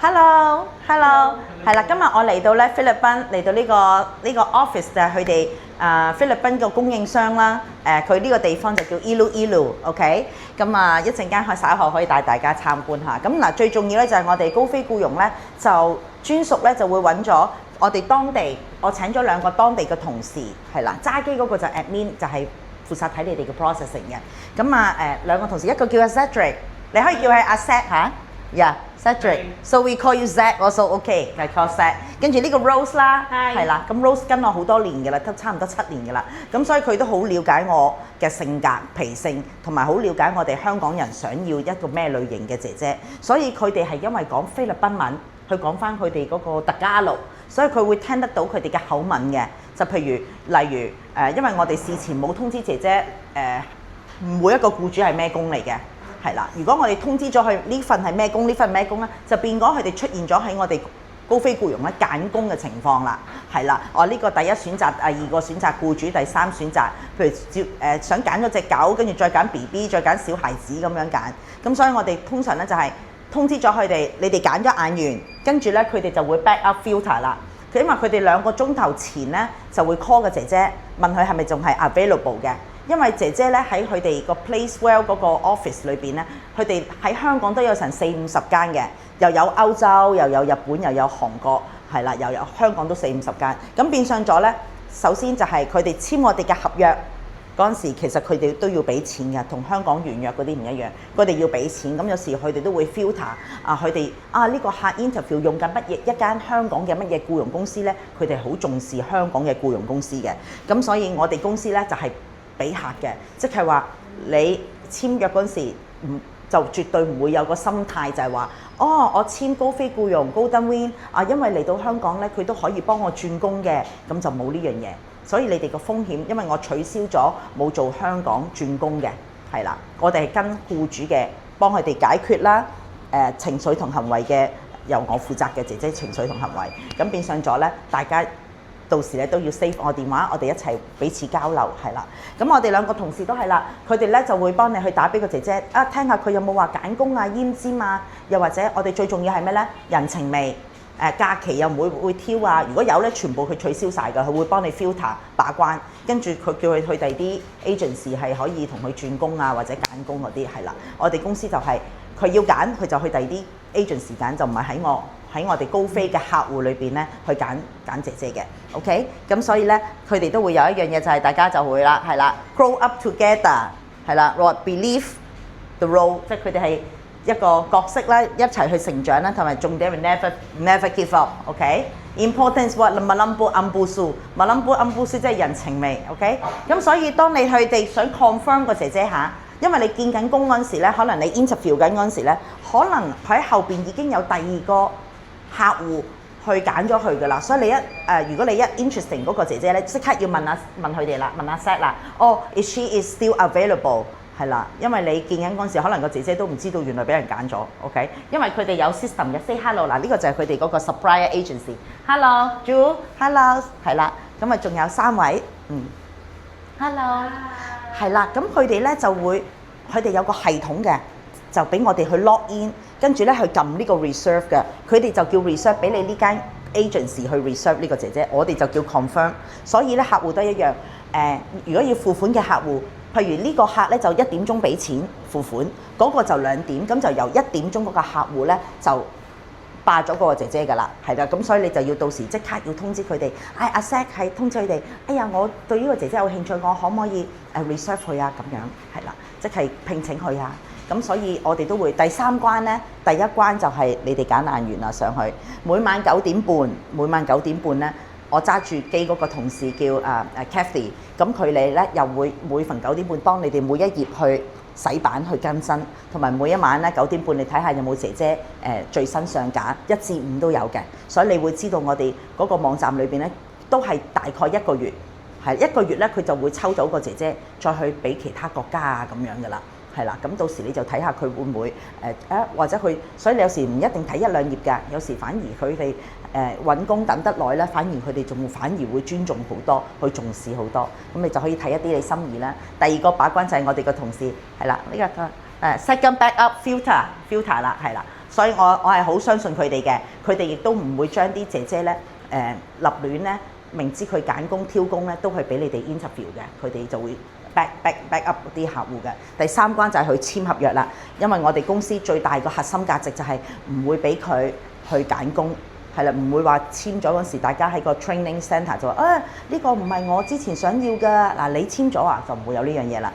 Hello，係啦，今日我嚟到咧菲律賓，嚟到呢個 office 就係佢哋菲律賓嘅供應商啦。佢呢個地方就叫 Iloilo，OK？咁一陣間稍後可以帶大家參觀下。咁嗱，最重要咧就係我哋高飛僱傭咧，就專屬咧就會揾咗我哋當地，我請咗2個當地嘅同事，係啦，揸機嗰個就 admin， 就係負責睇你哋嘅 processing 嘅。咁2個同事，一個叫阿 Cedric， 你可以叫佢阿 Ced 嚇。Yeah，Cedric。So we call you Zed also OK， 係 call Zed。跟住呢個 Rose 啦，係啦，咁 Rose 跟我好多年嘅啦，都差唔多7年嘅啦。咁所以佢都好了解我嘅性格、脾性，同埋好了解我哋香港人想要一個咩類型嘅姐姐。所以佢哋係因為講菲律賓文，去講翻佢哋嗰個特加路，所以佢會聽得到佢哋嘅口吻嘅。就譬如例如因為我哋事前冇通知姐姐每一個僱主係咩工嚟嘅。係啦，如果我哋通知咗佢呢份係咩工，呢份咩工咧，就變咗佢哋出現咗喺我哋高飛僱傭咧揀工嘅情況啦。係啦，呢個第一選擇，第2個選擇僱主，第3選擇，譬如想揀咗隻狗，跟住再揀 BB， 再揀小孩子咁樣揀。咁所以我哋通常咧就係通知咗佢哋，你哋揀咗眼緣，跟住咧佢哋就會 back up filter 啦。因為佢哋2個鐘頭前咧就會 call 個姐姐問佢係咪仲係 available 嘅。因為姐姐咧喺佢哋個 Placewell 嗰個 office 裏邊咧，佢哋喺香港都有成40-50間嘅，又有歐洲，又有日本，又有韓國，係啦，又有香港都40-50間。咁變相咗咧，首先就係佢哋簽我哋嘅合約嗰陣時，其實佢哋都要俾錢嘅，同香港原約嗰啲唔一樣，佢哋要俾錢。咁有時佢哋都會 filter 佢哋呢個客 interview 用緊乜嘢一間香港嘅乜嘢僱傭公司咧，佢哋好重視香港嘅僱傭公司嘅。咁所以我哋公司咧就係俾客嘅，即係話你簽約嗰陣時，就絕對唔會有個心態就係話，我簽高飛僱傭 Golden Wing 因為嚟到香港咧，佢都可以幫我轉工嘅，咁就冇呢樣嘢。所以你哋個風險，因為我取消咗冇做香港轉工嘅，係啦，我哋係跟僱主嘅，幫佢哋解決啦，情緒同行為嘅由我負責嘅姐姐情緒同行為，咁變相咗咧，大家到時咧都要 save 我電話，我哋一齊彼此交流，係啦。咁我哋2個同事都係啦，佢哋咧就會幫你去打俾個姐姐聽下佢有冇話揀工奄尖啊，又或者我哋最重要係咩咧？人情味，假期又唔會挑啊。如果有咧，全部佢取消晒㗎，佢會幫你 filter 把關，跟住佢叫佢去第啲 agency 係可以同佢轉工啊，或者揀工嗰啲係啦。我哋公司就係佢要揀，佢就去第啲 agency 揀，就唔係喺我哋高飛嘅客戶裏邊咧去揀姐姐嘅 ，OK？ 咁所以咧，佢哋都會有一樣嘢就係大家就會啦，係啦 ，grow up together， 係啦 ，or believe the role， 即係佢哋係一個角色啦，一齊去成長啦，同埋重點係 never give up，OK？Importance what malambo ambusu，malambo ambusu 即係人情味 ，OK？ 咁所以當你佢哋想 confirm 個姐姐下，因為你見緊工嗰陣時咧，可能你 interview 緊嗰陣時咧，可能喺後邊已經有第2個客戶去揀咗佢㗎啦，所以你如果你一 interesting 嗰個姐姐咧，即刻要問佢哋啦，問阿 Set 啦，is she is still available？ 係啦，因為你見緊嗰陣時，可能個姐姐都唔知道原來俾人揀咗 ，OK？ 因為佢哋有 system 嘅 say hello 嗱，呢個就係佢哋嗰個 supplier agency。Hello Ju，Hello 係啦，咁仲有3位，Hello 係啦，咁佢哋咧就會佢哋有個系統嘅。就俾我哋去 log in， 跟住咧去撳呢個 reserve 嘅，佢哋就叫 reserve 俾你呢間 agency 去 reserve 呢個姐姐，我哋就叫 confirm。所以咧客戶都一樣，如果要付款嘅客戶，譬如呢個客咧就1點鐘俾錢付款，嗰個就2點，咁就由1點鐘嗰個客戶咧就霸咗嗰個姐姐㗎啦，係啦，咁所以你就要到時即刻要通知佢哋，阿 Zed 係通知佢哋，哎呀我對呢個姐姐有興趣，我可唔可以reserve 佢啊？咁樣係啦，即係聘請佢啊。咁所以我哋都會第3關咧，第1關就係你哋揀眼緣啦上去，每晚9點半咧，我揸住機嗰個同事叫Kathy， 咁佢哋咧又會每逢9點半幫你哋每一頁去洗版去更新，同埋每一晚咧9點半你睇下有冇姐姐最新上架1至5都有嘅，所以你會知道我哋嗰個網站裏邊咧都係大概1個月，係1個月咧佢就會抽到個姐姐再去俾其他國家啊咁樣噶啦。係啦，咁到時你就睇下佢會唔會或者佢，所以你有時唔一定睇1-2頁㗎，有時反而佢哋揾工等得耐咧，反而佢哋反而會尊重好多，去重視好多，咁你就可以睇一啲你心意啦。第2個把關就係我哋個同事，係啦，呢個second backup filter 啦，係啦，所以我係好相信佢哋嘅，佢哋亦都唔會將啲姐姐咧立亂咧，明知佢揀工挑工咧，都係俾你哋 interview 嘅，佢哋就會 back up 啲客戶嘅。第三關就係去簽合約啦，因為我哋公司最大個核心價值就係唔會俾佢去揀工，係啦，唔會話簽咗嗰時大家喺個 training centre 就話呢個唔係我之前想要㗎，嗱你簽咗啊，就唔會有呢樣嘢啦。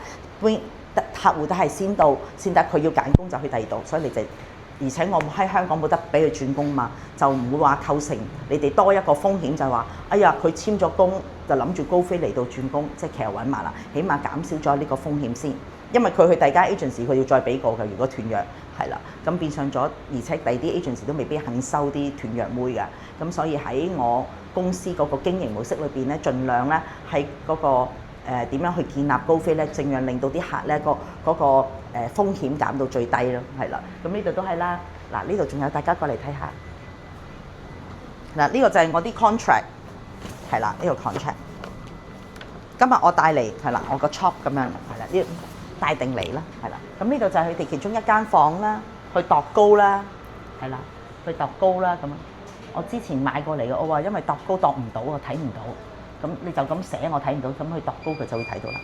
客戶都係先到先得，佢要揀工就去第二度，所以你哋。而且我喺香港冇得俾佢轉工嘛，就唔會話構成你哋多一個風險，就係話哎呀佢簽咗工就諗住高飛嚟到轉工，即係騎牛揾馬啦，起碼減少咗呢個風險先。因為佢去第二間 agency 佢要再俾過嘅，如果斷約係啦，咁變相咗，而且第二啲 agency 都未必肯收啲斷約妹嘅，咁所以喺我公司嗰個經營模式裏邊咧，盡量咧喺嗰個點樣去建立高飛咧，盡量令到啲客咧嗰個風險減到最低咯，係啦。咁呢度都係啦。嗱，呢度仲有大家過嚟睇下。嗱，呢個就係我啲 contract， 係啦，呢個 contract。今日我帶嚟係啦，我個 shop 咁樣係啦，呢帶定嚟啦，係啦。咁呢度就係佢哋其中一間房啦，去度高啦，係啦，去度高啦咁樣。我之前買過嚟嘅，我話因為度高度唔到啊，睇唔到。咁你就咁寫我睇唔到，咁去度高佢就會睇到啦。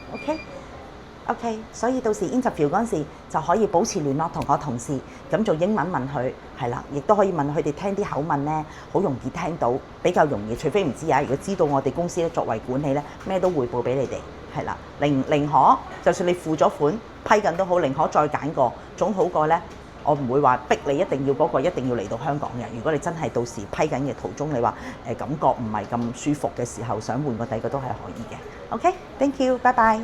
OK， 所以到時 interview 嗰陣時就可以保持聯絡同我同事，咁做英文問佢係啦，亦都可以問佢哋聽啲口吻咧，好容易聽到，比較容易。除非唔知啊，如果知道我哋公司咧作為管理咧，咩都匯報俾你哋係啦。寧可就算你付咗款批緊都好，寧可再揀個，總好過咧。我唔會話逼你一定要嗰個一定要嚟到香港嘅。如果你真係到時批緊嘅途中，你話感覺唔係咁舒服嘅時候，想換個第二個都係可以嘅。OK，thank you，拜拜。